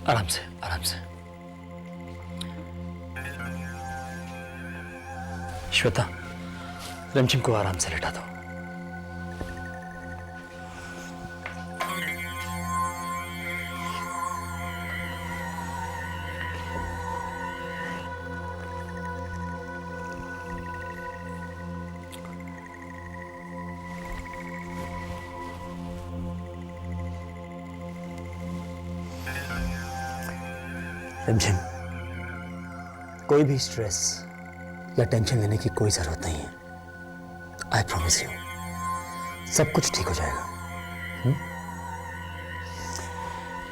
आराम से, आराम से। श्वेता, रिमझिम को आराम से लेटा दो। रिमझिम, कोई भी स्ट्रेस या टेंशन लेने की कोई जरूरत नहीं है। आई प्रॉमिस यू, सब कुछ ठीक हो जाएगा।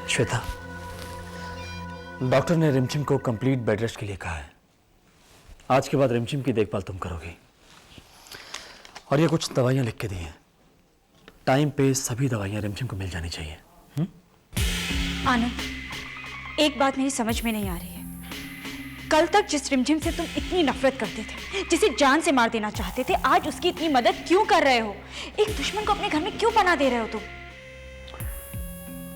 श्वेता, डॉक्टर ने रिमझिम को कंप्लीट बेड रेस्ट के लिए कहा है। आज के बाद रिमझिम की देखभाल तुम करोगी। और ये कुछ दवाइयां लिख के दी हैं। टाइम पे सभी दवाइयां रिमझिम को मिल जानी चाहिए। आनंद, एक बात मेरी समझ में नहीं आ रही है। कल तक जिस रिमझिम से तुम इतनी नफरत करते थे, जिसे जान से मार देना चाहते थे, आज उसकी इतनी मदद क्यों कर रहे हो? एक दुश्मन को अपने घर में क्यों पनाह दे रहे हो तुम?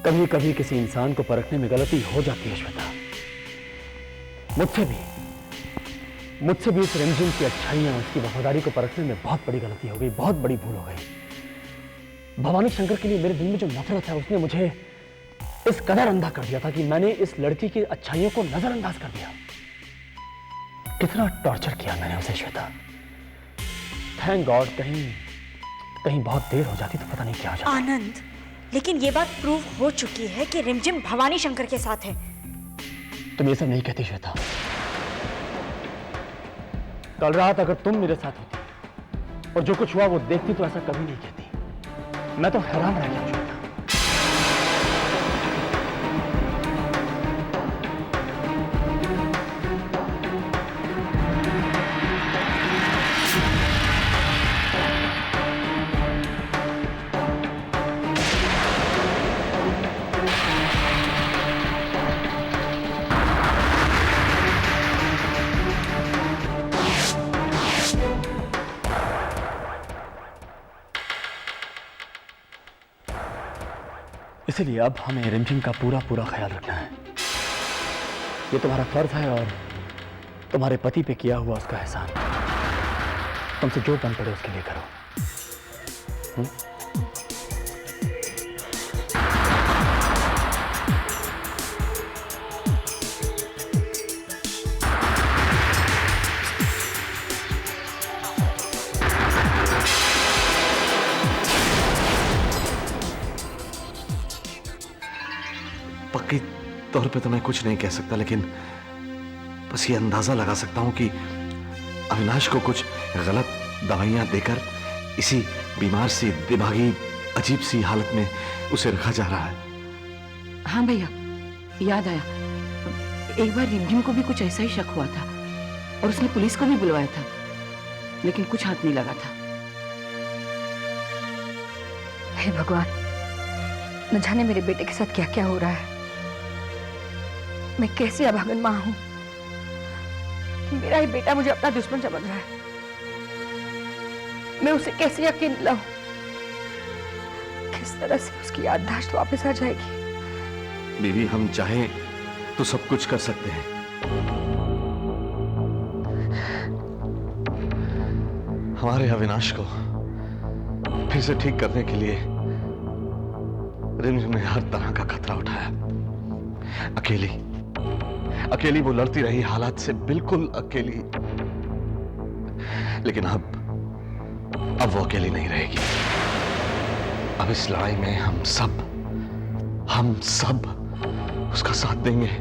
कभी कभी किसी इंसान को परखने में गलती हो जाती है श्वेता। मुझसे भी इस रिमझिम की अच्छाइयां, उसकी वफादारी को परखने में बहुत बड़ी गलती हो गई, बहुत बड़ी भूल हो गई। भवानी शंकर के लिए मेरे दिल में जो नफरत है, उसने मुझे इस कदर अंधा कर दिया था कि मैंने इस लड़की की अच्छाइयों को नजरअंदाज कर दिया। कितना टॉर्चर किया मैंने उसे श्वेता। थैंक गॉड, कहीं बहुत देर हो जाती तो पता नहीं क्या हो जाता। आनंद, लेकिन ये बात प्रूव हो चुकी है कि रिमझिम भवानी शंकर के साथ है। तुम ये सब नहीं कहती श्वेता। कल रात अगर तुम मेरे साथ होती और जो कुछ हुआ वो देखती तो ऐसा कभी नहीं कहती। मैं तो हैरान रह गया श्वेता। इसलिए अब हमें रिमझिम का पूरा ख्याल रखना है। ये तुम्हारा फर्ज है और तुम्हारे पति पे किया हुआ उसका एहसान तुमसे जो बन पड़े उसके लिए करो। पक्की तौर पे तो मैं कुछ नहीं कह सकता, लेकिन बस ये अंदाजा लगा सकता हूं कि अविनाश को कुछ गलत दवाइयां देकर इसी बीमार सी, दिमागी अजीब सी हालत में उसे रखा जा रहा है। हाँ भैया, याद आया, एक बार रिमझिम को भी कुछ ऐसा ही शक हुआ था और उसने पुलिस को भी बुलवाया था, लेकिन कुछ हाथ नहीं लगा था। हे भगवान, न जाने मेरे बेटे के साथ क्या क्या हो रहा है। मैं कैसी अभागन मां हूं कि मेरा ही बेटा मुझे अपना दुश्मन समझ रहा है। मैं उसे कैसे यकीन दिलाऊं? किस तरह से उसकी याददाश्त वापस आ जाएगी? बीवी, हम चाहें तो सब कुछ कर सकते हैं। हमारे अविनाश को फिर से ठीक करने के लिए रिमझिम ने हर तरह का खतरा उठाया। अकेली वो लड़ती रही, हालात से बिल्कुल अकेली। लेकिन अब वो अकेली नहीं रहेगी। अब इस लड़ाई में हम सब उसका साथ देंगे।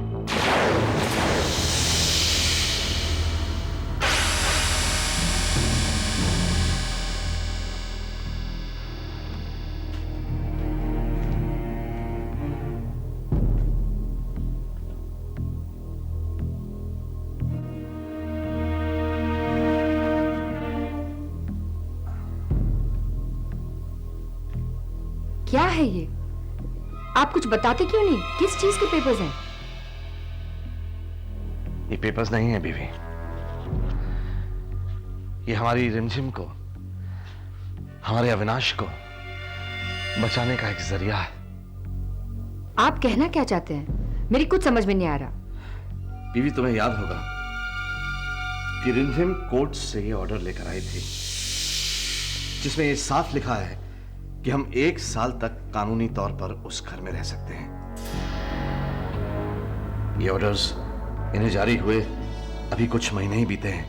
क्या है ये? आप कुछ बताते क्यों नहीं? किस चीज के पेपर्स हैं? ये पेपर्स नहीं है बीवी, ये हमारी रिमझिम को, हमारे अविनाश को बचाने का एक जरिया है। आप कहना क्या चाहते हैं? मेरी कुछ समझ में नहीं आ रहा। बीवी, तुम्हें याद होगा कि रिमझिम कोर्ट से ये ऑर्डर लेकर आई थी जिसमें ये साफ लिखा है कि हम 1 साल तक कानूनी तौर पर उस घर में रह सकते हैं। ये ऑर्डर्स इन्हें जारी हुए अभी कुछ महीने ही बीते हैं।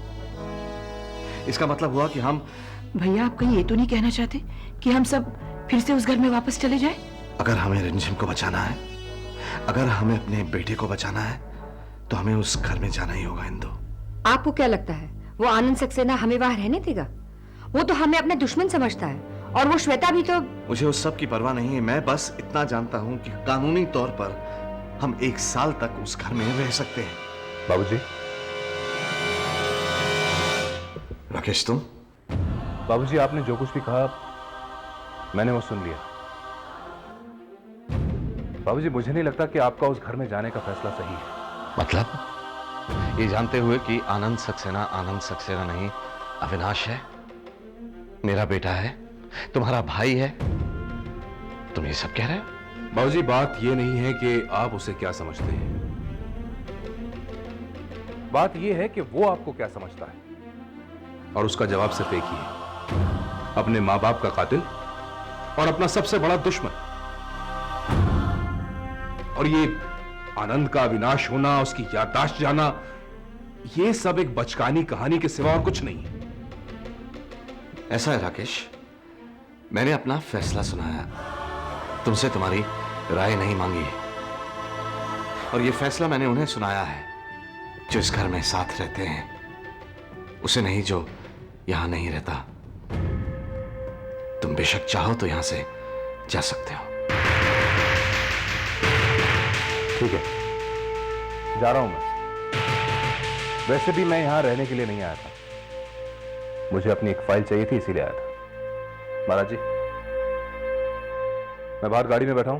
इसका मतलब हुआ कि हम भैया, आप कहीं ये तो नहीं कहना चाहते कि हम सब फिर से उस घर में वापस चले जाएं? अगर हमें रिमझिम को बचाना है, अगर हमें अपने बेटे को बचाना है, तो हमें उस घर में जाना ही होगा। इंदु, आपको क्या लगता है वो आनंद सक्सेना हमें वहां रहने देगा? वो तो हमें अपना दुश्मन समझता है, और वो श्वेता भी तो। मुझे उस सब की परवाह नहीं है। मैं बस इतना जानता हूं कि कानूनी तौर पर हम 1 साल तक उस घर में रह सकते हैं। बाबूजी। राकेश, तुम? बाबूजी, आपने जो कुछ भी कहा मैंने वो सुन लिया। बाबूजी, मुझे नहीं लगता कि आपका उस घर में जाने का फैसला सही है। मतलब ये जानते हुए कि आनंद सक्सेना नहीं, अविनाश है, मेरा बेटा है, तुम्हारा भाई है, तुम ये सब कह रहे हो? बाबूजी, बात ये नहीं है कि आप उसे क्या समझते हैं, बात ये है कि वो आपको क्या समझता है, और उसका जवाब सिर्फ एक ही है, अपने मां बाप का कातिल और अपना सबसे बड़ा दुश्मन। और ये आनंद का अविनाश होना, उसकी याददाश्त जाना, ये सब एक बचकानी कहानी के सिवा और कुछ नहीं है। ऐसा है राकेश, मैंने अपना फैसला सुनाया, तुमसे तुम्हारी राय नहीं मांगी, और ये फैसला मैंने उन्हें सुनाया है जो इस घर में साथ रहते हैं, उसे नहीं जो यहां नहीं रहता। तुम बेशक चाहो तो यहां से जा सकते हो। ठीक है, जा रहा हूं मैं। वैसे भी मैं यहां रहने के लिए नहीं आया था, मुझे अपनी एक फाइल चाहिए थी, इसीलिए आया था। महाराज जी, मैं बाहर गाड़ी में बैठा हूं,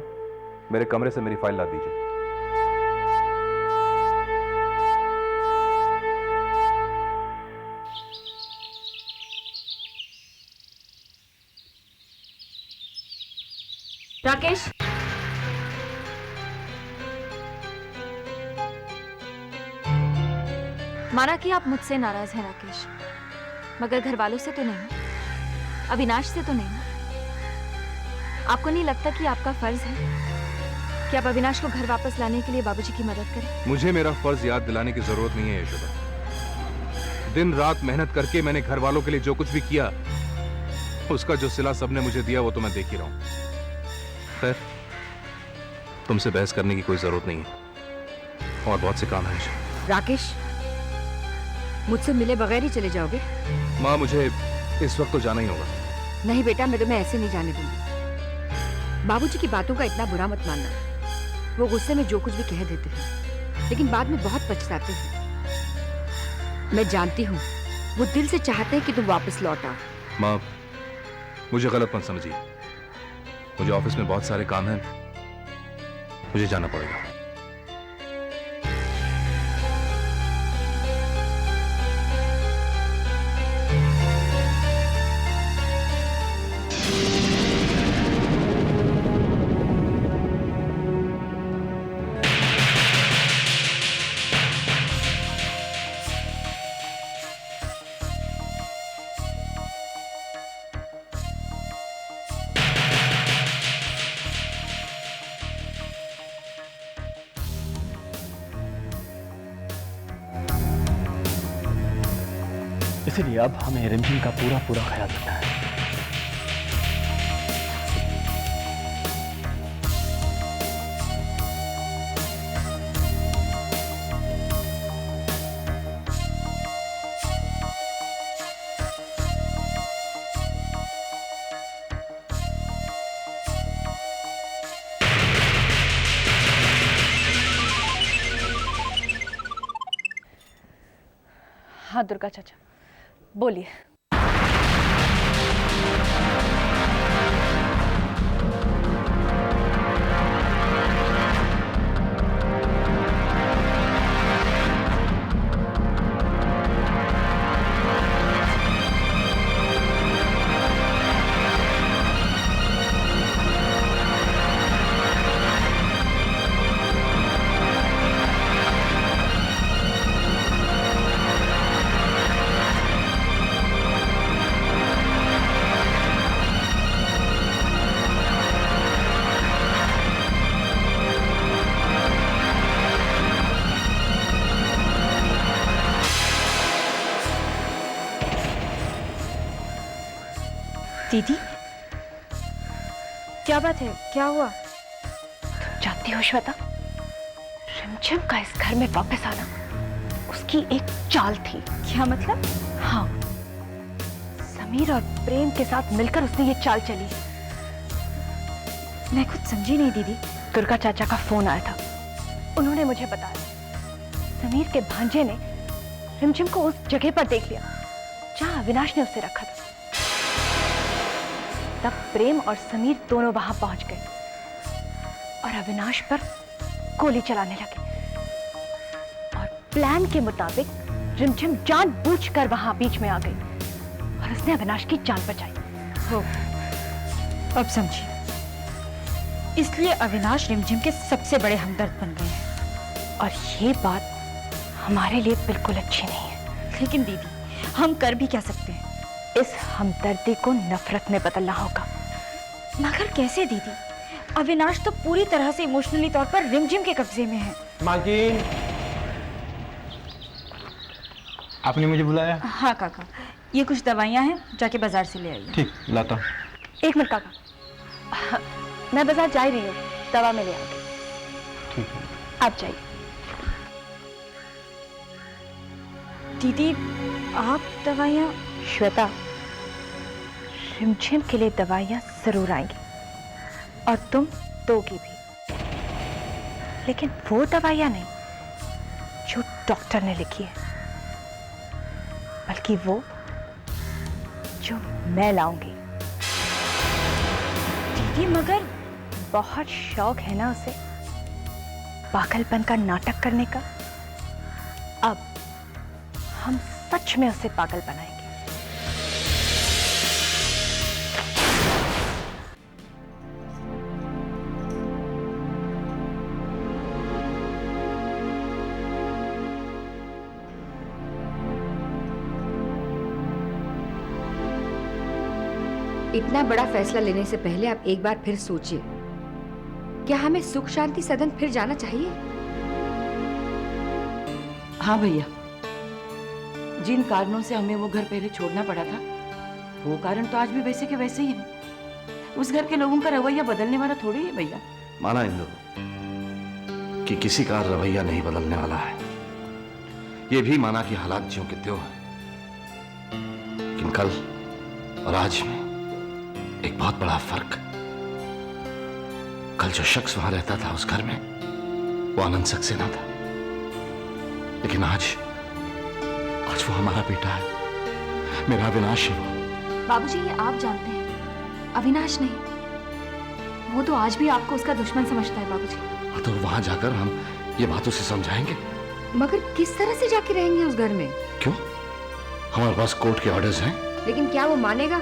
मेरे कमरे से मेरी फाइल ला दीजिए। राकेश, माना कि आप मुझसे नाराज हैं राकेश, मगर घर वालों से तो नहीं, अविनाश से तो नहीं। आपको नहीं लगता कि आपका फर्ज है कि आप अविनाश को घर वापस लाने के लिए बाबूजी की मदद करें? मुझे मेरा फर्ज याद दिलाने की जरूरत नहीं है यशोदा। दिन रात मेहनत करके मैंने घर वालों के लिए जो कुछ भी किया, उसका जो सिला सबने मुझे दिया वो तो मैं देख ही रहा हूं। खैर, तुमसे बहस करने की कोई जरूरत नहीं है, और बहुत से काम है। राकेश, मुझसे मिले बगैर ही चले जाओगे? माँ, मुझे इस वक्त तो जाना ही होगा। नहीं बेटा, मैं तुम्हें ऐसे नहीं जाने दूंगी। बाबूजी की बातों का इतना बुरा मत मानना, वो गुस्से में जो कुछ भी कह देते हैं, लेकिन बाद में बहुत पछताते हैं। मैं जानती हूँ वो दिल से चाहते हैं कि तुम वापस लौट आओ। माँ, मुझे गलत मत समझिए, मुझे ऑफिस में बहुत सारे काम हैं, मुझे जाना पड़ेगा। इसलिए अब हमें रिमझिम का पूरा पूरा ख्याल रखना है। हाँ दुर्गा चाचा, बोलिए। दीदी, क्या बात है? क्या हुआ? जानती हो श्वेता, रिमझिम का इस घर में वापस आना उसकी एक चाल थी। क्या मतलब? हाँ, समीर और प्रेम के साथ मिलकर उसने ये चाल चली। मैं कुछ समझी नहीं दीदी। दुर्गा चाचा का फोन आया था, उन्होंने मुझे बताया समीर के भांजे ने रिमझिम को उस जगह पर देख लिया जहां अविनाश ने उसे रखा था। तब प्रेम और समीर दोनों वहां पहुंच गए और अविनाश पर गोली चलाने लगे। और प्लान के मुताबिक रिमझिम जानबूझकर वहां बीच में आ गई और उसने अविनाश की जान बचाई। हो, अब समझी। इसलिए अविनाश रिमझिम के सबसे बड़े हमदर्द बन गए हैं। और ये बात हमारे लिए बिल्कुल अच्छी नहीं है। लेकिन दीदी, हम कर भी क्या सकते हैं? इस हमदर्दी को नफरत में बदलना होगा। मगर कैसे दीदी? अविनाश तो पूरी तरह से इमोशनली तौर पर रिमझिम के कब्जे में है। मालकिन, आपने मुझे बुलाया? हाँ काका, ये कुछ दवाइयाँ हैं, जाके बाजार से ले आइए। ठीक, लाता हूँ। एक मिनट काका, हाँ, मैं बाजार जा ही रही हूँ, दवा में ले आऊंगी। ठीक है। आप जाइए। दीदी, आप दवाइयाँ? श्वेता, रिमझिम के लिए दवाइयाँ जरूर आएंगी और तुम दोगी भी, लेकिन वो दवाइयाँ नहीं जो डॉक्टर ने लिखी है, बल्कि वो जो मैं लाऊंगी। दीदी मगर बहुत शौक है ना उसे पागलपन का नाटक करने का। अब हम सच में उसे पागल बनाएंगे। इतना बड़ा फैसला लेने से पहले आप एक बार फिर सोचिए, क्या हमें सुख शांति सदन फिर जाना चाहिए? हाँ भैया, जिन कारणों से हमें वो घर पहले छोड़ना पड़ा था, वो कारण तो आज भी वैसे के वैसे ही हैं। उस घर के लोगों का रवैया बदलने वाला थोड़ी है भैया। माना इंदु कि किसी का रवैया नहीं बदलने वाला है, ये भी माना कि हालात ज्यों के त्यों हैं, लेकिन कल और आज में एक बहुत बड़ा फर्क। कल जो शख्स वहां रहता था उस घर में, वो आनंद सक्सेना था, लेकिन आज वो हमारा बेटा है, मेरा अविनाश है वो। बाबूजी, ये आप जानते हैं, अविनाश नहीं। वो तो आज भी आपको उसका दुश्मन समझता है बाबूजी। हाँ, तो वहां जाकर हम ये बात उसे समझाएंगे। मगर किस तरह से जाके रहेंगे उस घर में? क्यों? हमारे पास कोर्ट के ऑर्डर्स हैं। लेकिन क्या वो मानेगा?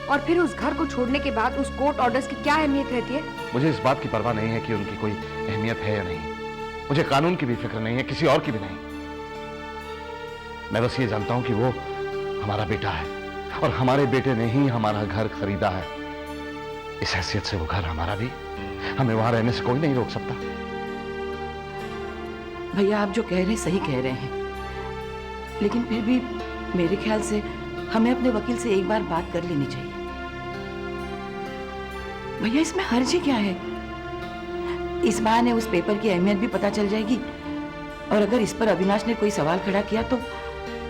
और फिर उस घर को छोड़ने के बाद उस कोर्ट ऑर्डर्स की क्या अहमियत रहती है? मुझे इस बात की परवाह नहीं है कि उनकी कोई अहमियत है या नहीं। मुझे कानून की भी फिक्र नहीं है, किसी और की भी नहीं। मैं बस ये जानता हूं कि वो हमारा बेटा है और हमारे बेटे ने ही हमारा घर खरीदा है। इस हैसियत से वो घर हमारा भी, हमें वहां रहने से कोई नहीं रोक सकता। भैया, आप जो कह रहे हैं सही कह रहे हैं, लेकिन फिर भी मेरे ख्याल से हमें अपने वकील से एक बार बात कर लेनी चाहिए। भैया, इसमें हर्जी क्या है? इस बहाने उस पेपर की अहमियत भी पता चल जाएगी, और अगर इस पर अविनाश ने कोई सवाल खड़ा किया तो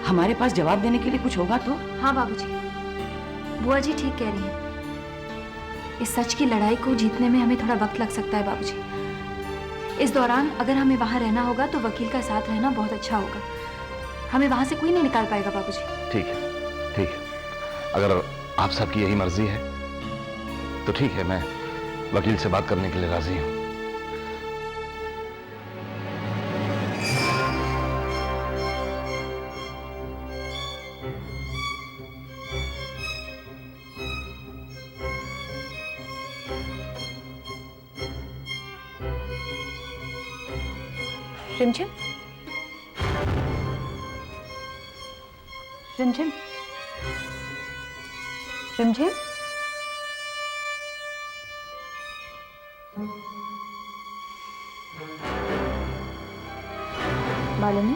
हमारे पास जवाब देने के लिए कुछ होगा तो। हाँ बाबूजी, बुआ जी ठीक कह रही हैं। इस सच की लड़ाई को जीतने में हमें थोड़ा वक्त लग सकता है बाबूजी। इस दौरान अगर हमें वहां रहना होगा तो वकील का साथ रहना बहुत अच्छा होगा। हमें वहां से कोई नहीं निकाल पाएगा बाबूजी। ठीक है, ठीक है। अगर आप सबकी यही मर्जी है तो ठीक है, मैं वकील से बात करने के लिए राजी हूं। रिमझिम, रिमझिम, रिमझिम, मालिनी,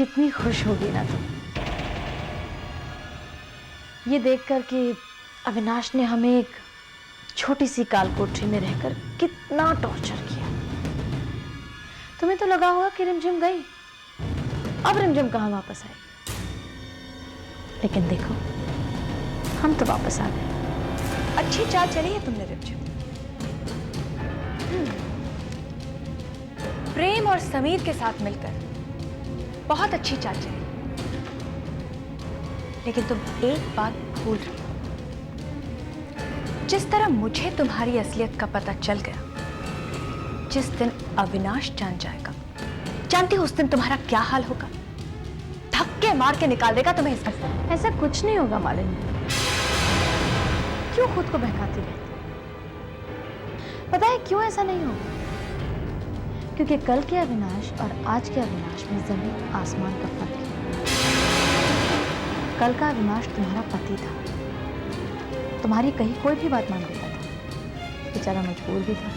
कितनी खुश होगी ना तुम ये देखकर कि अविनाश ने हमें एक छोटी सी कालकोठरी में रहकर कितना टॉर्चर किया। तुम्हें तो लगा होगा कि रिमझिम गई, अब रिमझिम कहाँ वापस आएगी, लेकिन देखो हम तो वापस आ गए। अच्छी चाल चली है तुमने रिमझिम। प्रेम और समीर के साथ मिलकर बहुत अच्छी चाल चली, लेकिन तुम एक बात भूल रही हो। जिस तरह मुझे तुम्हारी असलियत का पता चल गया, जिस दिन अविनाश जान जाएगा, जानती हो उस दिन तुम्हारा क्या हाल होगा? धक्के मार के निकाल देगा तुम्हें इस घर से। ऐसा कुछ नहीं होगा मालिनी, क्यों खुद को बहकाती रहती? पता है क्यों ऐसा नहीं होगा? क्योंकि कल के अविनाश और आज के अविनाश में जमीन आसमान का फर्क है। कल का अविनाश तुम्हारा पति था, तुम्हारी कहीं कोई भी बात मान लेता था, बेचारा मजबूर भी था।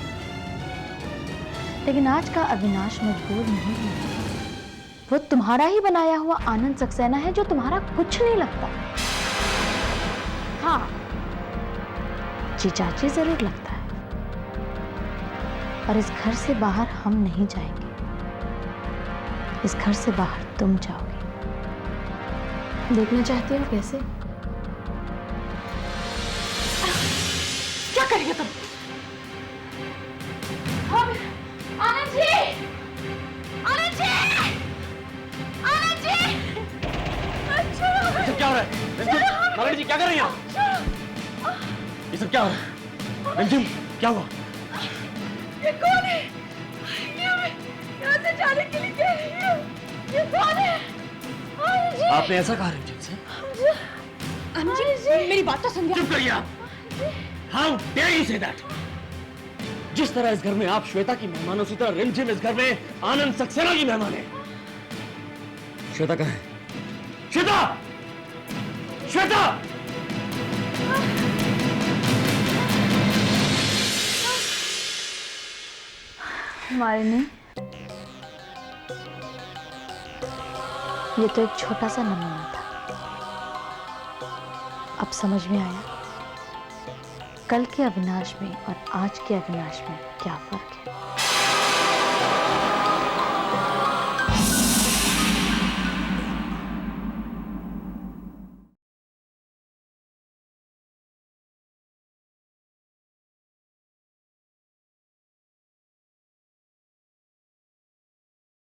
लेकिन आज का अविनाश मजबूर नहीं है, वो तुम्हारा ही बनाया हुआ आनंद सक्सेना है जो तुम्हारा कुछ नहीं लगता। हाँ, जी चाची जरूर लगता है। और इस घर से बाहर हम नहीं जाएंगे, इस घर से बाहर तुम जाओगे। देखना चाहते हो कैसे? क्या करेंगे तुम? आनंद जी! आनंद जी! आनंद जी! ये सब क्या हो रहा है? मालिनी जी क्या कर रही हैं? ये सब क्या हो रहा है? रिमझिम क्या हुआ? ये कौन है? यहाँ से जाने के लिए कह रही है। ये कौन है? आनंद जी! आपने ऐसा कहा रिमझिम से? आनंद जी, मेरी बात तो सुनिए। चुप करिए आप। How dare you say that? जिस तरह इस घर में आप श्वेता की मेहमान, उसी तरह रिमझिम इस घर में आनंद सक्सेना की मेहमान है। श्वेता कहाँ है? श्वेता! श्वेता! मालिनी, ये तो एक छोटा सा नमूना था। अब समझ में आया कल के अविनाश में और आज के अविनाश में क्या फर्क है।